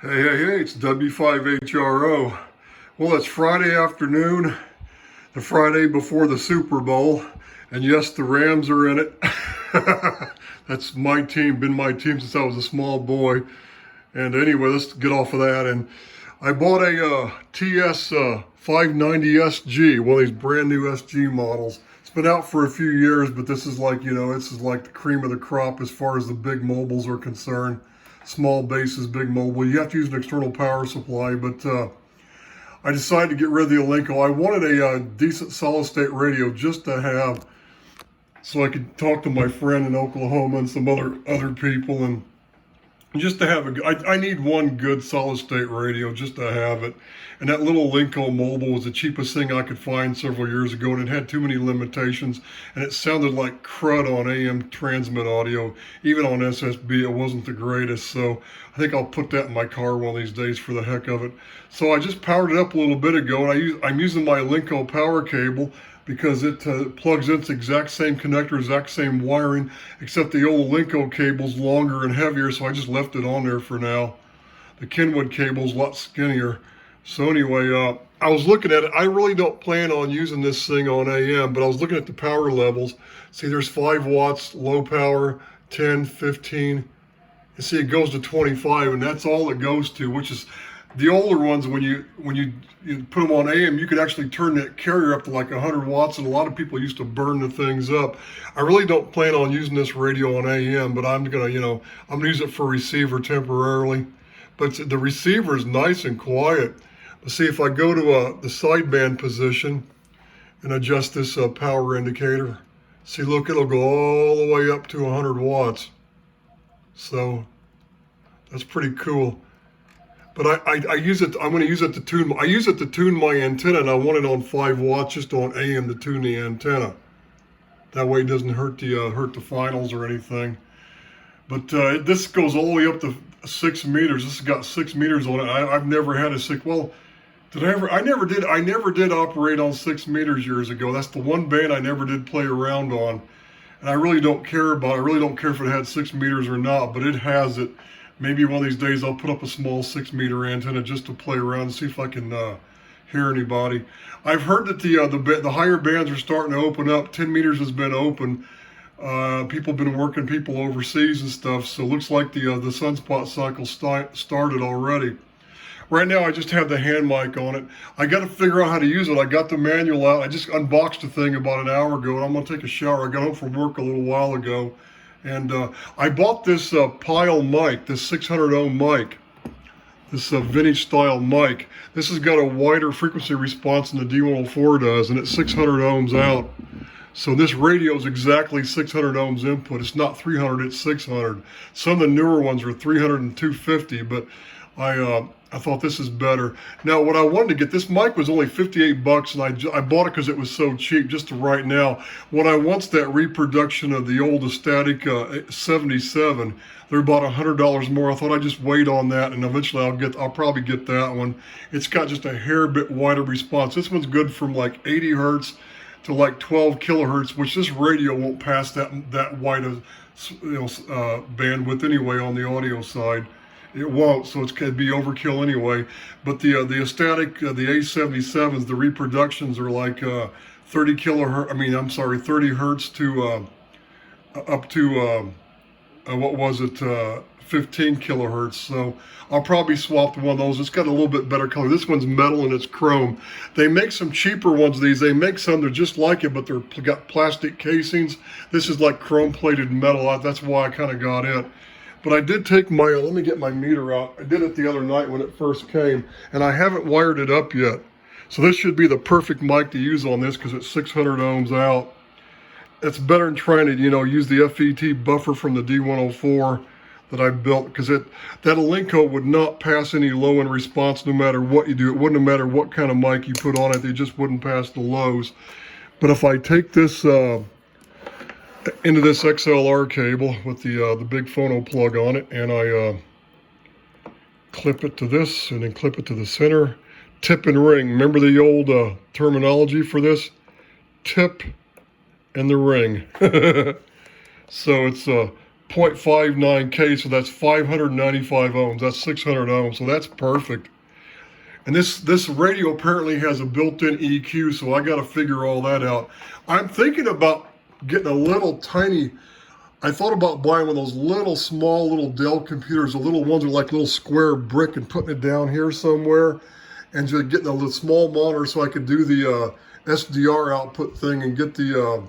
Hey, it's W5HRO. Well, it's Friday afternoon, the Friday before the Super Bowl, and yes, the Rams are in it. That's my team, been my team since I was a small boy. And anyway, let's get off of that. And I bought a TS-590SG, one of these brand new SG models. It's been out for a few years, but this is like, this is like the cream of the crop as far as the big mobiles are concerned. Small bases, big mobile. You have to use an external power supply, but I decided to get rid of the Alinco. I wanted a decent solid state radio just to have, so I could talk to my friend in Oklahoma and some other people, and just to have I need one good solid state radio just to have it. And that little Alinco mobile was the cheapest thing I could find several years ago, and it had too many limitations, and it sounded like crud on AM transmit audio. Even on SSB, it wasn't the greatest. So I think I'll put that in my car one of these days for the heck of it. So I just powered it up a little bit ago, and I'm using my Alinco power cable, because it plugs into the exact same connector, exact same wiring, except the old Alinco cable's longer and heavier, so I just left it on there for now. The Kenwood cable's a lot skinnier. So anyway, I was looking at it. I really don't plan on using this thing on AM, but I was looking at the power levels. See, there's 5 watts, low power, 10, 15. And see, it goes to 25, and that's all it goes to, which is the older ones. When you put them on AM, you could actually turn that carrier up to like 100 watts, and a lot of people used to burn the things up. I really don't plan on using this radio on AM, but I'm gonna use it for receiver temporarily. But the receiver is nice and quiet. Let's see if I go to the sideband position and adjust this power indicator. See, look, it'll go all the way up to 100 watts. So that's pretty cool. But I use it. I'm going to use it to tune. I use it to tune my antenna, and I want it on 5 watts, just on AM to tune the antenna. That way, it doesn't hurt the finals or anything. But this goes all the way up to 6 meters. This has got 6 meters on it. I've never had a 6. Well, did I ever? I never did. I never did operate on 6 meters years ago. That's the one band I never did play around on, and I really don't care about it. I really don't care if it had 6 meters or not, but it has it. Maybe one of these days I'll put up a small 6-meter antenna just to play around and see if I can hear anybody. I've heard that the higher bands are starting to open up. 10 meters has been open. People have been working people overseas and stuff, so it looks like the sunspot cycle started already. Right now I just have the hand mic on it. I got to figure out how to use it. I got the manual out. I just unboxed the thing about an hour ago, and I'm going to take a shower. I got home from work a little while ago. And I bought this Pile mic, this 600 ohm mic, this vintage style mic. This has got a wider frequency response than the D104 does, and it's 600 ohms out. So this radio is exactly 600 ohms input. It's not 300, it's 600. Some of the newer ones are 300 and 250, but I thought this is better. Now, what I wanted to get, this mic was only 58 bucks, and I bought it because it was so cheap just to right now. What I want's that reproduction of the old Static 77. They're about $100 more. I thought I'd just wait on that, and eventually I'll probably get that one. It's got just a hair bit wider response. This one's good from like 80 hertz to like 12 kilohertz, which this radio won't pass that wide of bandwidth anyway on the audio side. It won't, so it could be overkill anyway. But the Static, the A77s, the reproductions are like 30 kilohertz. I mean, I'm sorry, 30 hertz to up to what was it? 15 kilohertz. So I'll probably swap to one of those. It's got a little bit better color. This one's metal and it's chrome. They make some cheaper ones of these. They make some that are just like it, but they're got plastic casings. This is like chrome plated metal. That's why I kind of got it. But I did take my, let me get my meter out. I did it the other night when it first came, and I haven't wired it up yet. So this should be the perfect mic to use on this because it's 600 ohms out. It's better than trying to, use the FET buffer from the D104 that I built, because that Alinco would not pass any low end response no matter what you do. It wouldn't matter what kind of mic you put on it. They just wouldn't pass the lows. But if I take this into this XLR cable with the big phono plug on it, and I clip it to this, and then clip it to the center, tip and ring. Remember the old terminology for this? Tip and the ring. So it's 0.59K, so that's 595 ohms. That's 600 ohms, so that's perfect. And this radio apparently has a built-in EQ, so I got to figure all that out. I'm thinking about getting a little tiny. I thought about buying one of those little small little Dell computers, the little ones that are like little square brick, and putting it down here somewhere, and just getting a little small monitor so I could do the SDR output thing and get the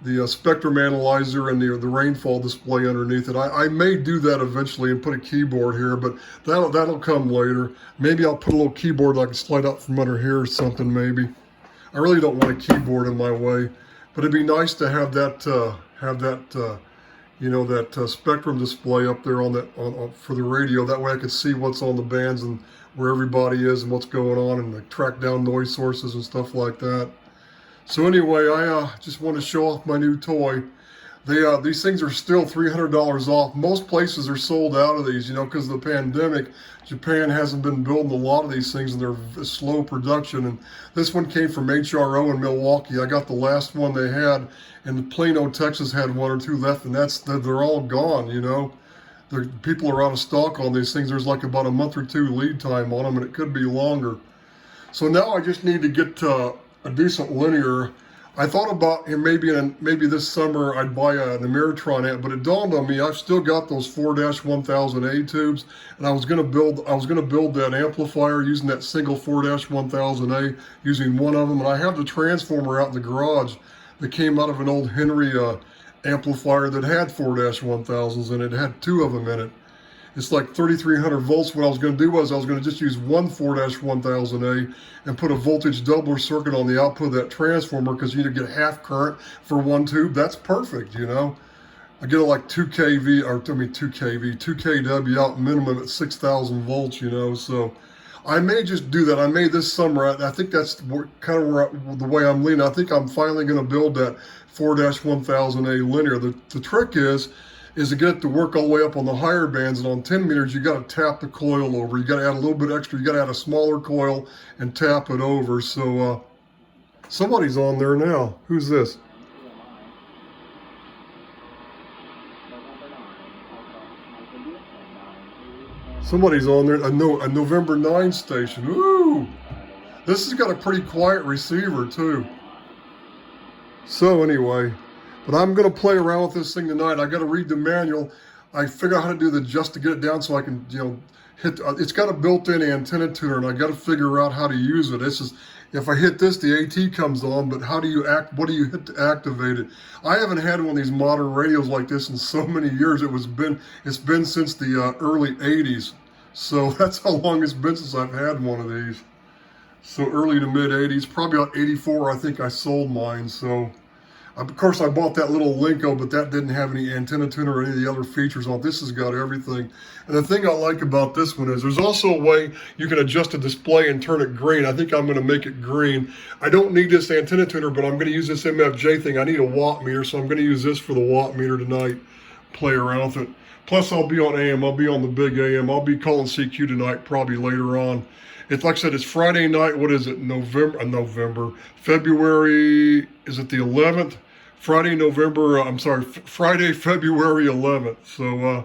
the spectrum analyzer and the rainfall display underneath it. I may do that eventually and put a keyboard here, but that'll come later. Maybe I'll put a little keyboard I can slide out from under here or something. Maybe. I really don't want a keyboard in my way, but it'd be nice to have that spectrum display up there on for the radio. That way I could see what's on the bands and where everybody is and what's going on, and track down noise sources and stuff like that. So anyway, I just want to show off my new toy. These things are still $300 off. Most places are sold out of these, because of the pandemic. Japan hasn't been building a lot of these things, and they're slow production. And this one came from HRO in Milwaukee. I got the last one they had, and Plano, Texas had one or two left, and they're all gone. People are out of stock on these things. There's like about a month or two lead time on them, and it could be longer. So now I just need to get a decent linear. I thought about maybe this summer I'd buy an Ameritron amp, but it dawned on me I've still got those 4-1000A tubes, and I was gonna build that amplifier using that single 4-1000A, using one of them, and I have the transformer out in the garage that came out of an old Henry amplifier that had 4-1000s, and it had two of them in it. It's like 3,300 volts. What I was going to do was I was going to just use one 4-1000A and put a voltage doubler circuit on the output of that transformer, because you need to get half current for one tube. That's perfect, I get like 2 kV out minimum at 6,000 volts, so I may just do that. I may this summer. I think that's kind of the way I'm leaning. I think I'm finally going to build that 4-1000A linear. The trick is to get it to work all the way up on the higher bands, and on 10 meters you got to tap the coil over. You got to add a little bit extra. You got to add a smaller coil and tap it over. So somebody's on there now. Who's this? Somebody's on there. A November 9 station. Ooh, this has got a pretty quiet receiver too. So anyway. But I'm going to play around with this thing tonight. I got to read the manual. I figure out how to do the adjust to get it down so I can, hit. It's got a built-in antenna tuner, and I got to figure out how to use it. This is, if I hit this, the AT comes on. But how do you what do you hit to activate it? I haven't had one of these modern radios like this in so many years. It's been since the early '80s. So that's how long it's been since I've had one of these. So early to mid '80s, probably about '84. I think I sold mine. So. Of course, I bought that little Linko, but that didn't have any antenna tuner or any of the other features on it. This has got everything. And the thing I like about this one is there's also a way you can adjust the display and turn it green. I think I'm going to make it green. I don't need this antenna tuner, but I'm going to use this MFJ thing. I need a watt meter, so I'm going to use this for the watt meter tonight, play around with it. Plus, I'll be on AM. I'll be on the big AM. I'll be calling CQ tonight, probably later on. It's like I said, it's Friday night. What is it? February, is it the 11th? Friday, February 11th. So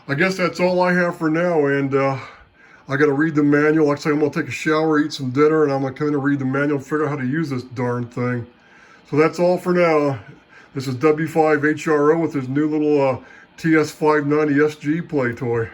I guess that's all I have for now. And I got to read the manual. Like I say, I'm going to take a shower, eat some dinner, and I'm going to come in and read the manual and figure out how to use this darn thing. So that's all for now. This is W5HRO with his new little TS-590SG play toy.